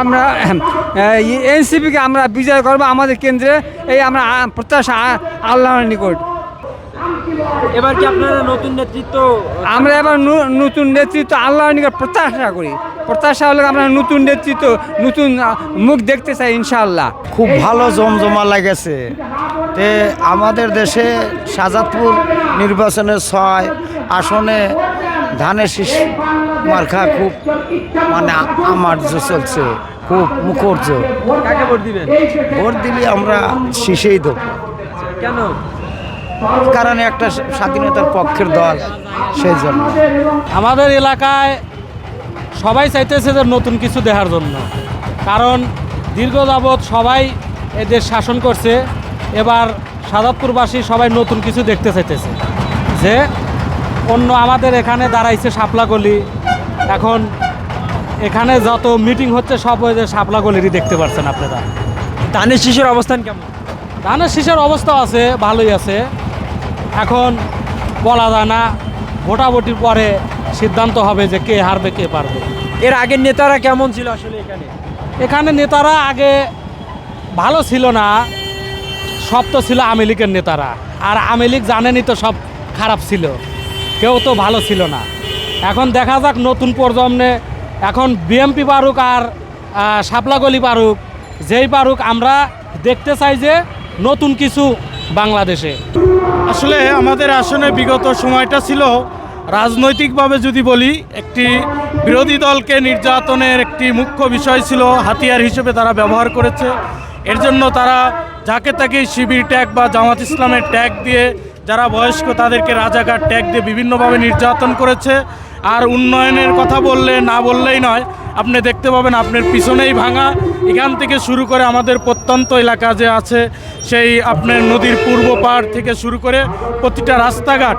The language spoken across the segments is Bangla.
আমরা এনসিপিকে আমরা বিজয় করব আমাদের কেন্দ্রে, এই আমরা প্রত্যাশা আল্লাহর নিকট। এবার কি আপনারা নতুন নেতৃত্ব? আমরা এবার নতুন নেতৃত্ব আল্লাহর নিকট প্রত্যাশা হলে আমরা নতুন নেতৃত্ব, নতুন মুখ দেখতে চাই ইনশাআল্লাহ। খুব ভালো জমজমা লাগেছে। তে আমাদের দেশে শাহজাদপুর নির্বাচনের 6 আসনে ধানের শীষ মার্কা খুব মানে আমার চলছে, খুব মুখর্য। কাকে ভোট দিবেন? ভোট দিলে আমরা শীষেই দেবো, কেন? কারণ একটা স্বাধীনতার পক্ষের দল, সেই জন্য। আমাদের এলাকায় সবাই চাইতেছে যে নতুন কিছু দেখার জন্য, কারণ দীর্ঘ যাবৎ সবাই এদের শাসন করছে। এবার শাহজাদপুরবাসী সবাই নতুন কিছু দেখতে চাইতেছে, যে অন্য আমাদের এখানে দাঁড়াইছে শাপলাগলি, এখন এখানে যত মিটিং হচ্ছে সব ওই যে শাপলাগলিরই দেখতে পাচ্ছেন আপনারা। ধানের শীষের অবস্থান কেমন? ধানের শীষের অবস্থা আছে, ভালোই আছে। এখন বলা যায় না, ভোটাভুটির পরে সিদ্ধান্ত হবে যে কে হারবে কে পারবে। এর আগের নেতারা কেমন ছিল আসলে এখানে? এখানে নেতারা আগে ভালো ছিল না, সব তো ছিল আওয়ামী লীগের নেতারা, আর আওয়ামী লীগ জানেনই তো সব খারাপ ছিল, কেউ তো ভালো ছিল না। এখন দেখা যাক নতুন প্রজন্মে এখন বিএমপি পারুক আর শাপলাগলি পারুক, যেই পারুক, আমরা দেখতে চাই যে নতুন কিছু বাংলাদেশে। আসলে আমাদের আসনে বিগত সময়টা ছিল রাজনৈতিকভাবে যদি বলি, একটি বিরোধী দলকে নির্যাতনের একটি মুখ্য বিষয় ছিল, হাতিয়ার হিসেবে তারা ব্যবহার করেছে। এর জন্য তারা যাকে তাকে শিবির ট্যাগ বা জামাত ইসলামের ট্যাগ দিয়ে, যারা বয়স্ক তাদেরকে রাজাকার ট্যাগ দিয়ে বিভিন্নভাবে নির্যাতন করেছে। আর উন্নয়নের কথা বললে না বললেই নয়, আপনি দেখতে পাবেন আপনার পিছনেই ভাঙা, এখান থেকে শুরু করে আমাদের প্রত্যন্ত এলাকা যে আছে, সেই আপনার নদীর পূর্ব পাড় থেকে শুরু করে প্রতিটা রাস্তাঘাট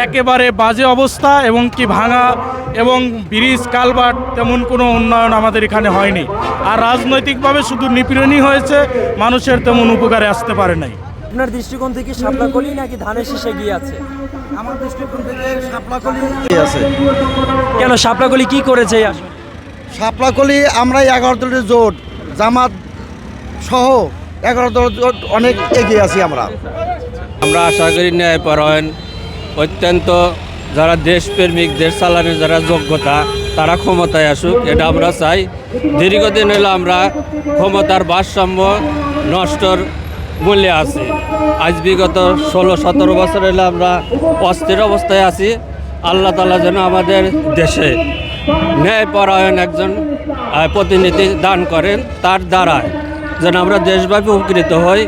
একেবারে বাজে অবস্থা, এবং কি ভাঙা, এবং ব্রিজ কালভার্ট তেমন কোনো উন্নয়ন আমাদের এখানে হয়নি। আর রাজনৈতিকভাবে শুধু নিপীড়নই হয়েছে, মানুষের তেমন উপকারে আসতে পারে নাই। আপনার দৃষ্টিকোণ থেকে শাপলাকলি নাকি ধানের শীষে গিয়ে আছে? আমার দৃষ্টিকোণ থেকে শাপলাকলি আছে। কেন শাপলাকলি কি করেছে এই আসলে? শাপলাকলি আমরা 11 দলের জোট, জামাত সহ 11 দলের জোট অনেক এগিয়ে আছি আমরা। আমরা আশা করি ন্যায়পরায়ণ, অত্যন্ত যারা দেশপ্রেমিক, দেশ চালানোর যারা যোগ্যতা, তারা ক্ষমতায় আসুক, এটা আমরা চাই। দীর্ঘদিন হলো আমরা ক্ষমতার ভারসাম্য নষ্টর মূল্যে আছি। আজ বিগত 16-17 বছর হলে আমরা অস্থির অবস্থায় আছি। আল্লাহ তাআলা যেন আমাদের দেশে ন্যায়পরায়ণ একজন প্রতিনিধি দান করেন, তার দ্বারা যেন আমরা দেশব্যাপী উপকৃত হই।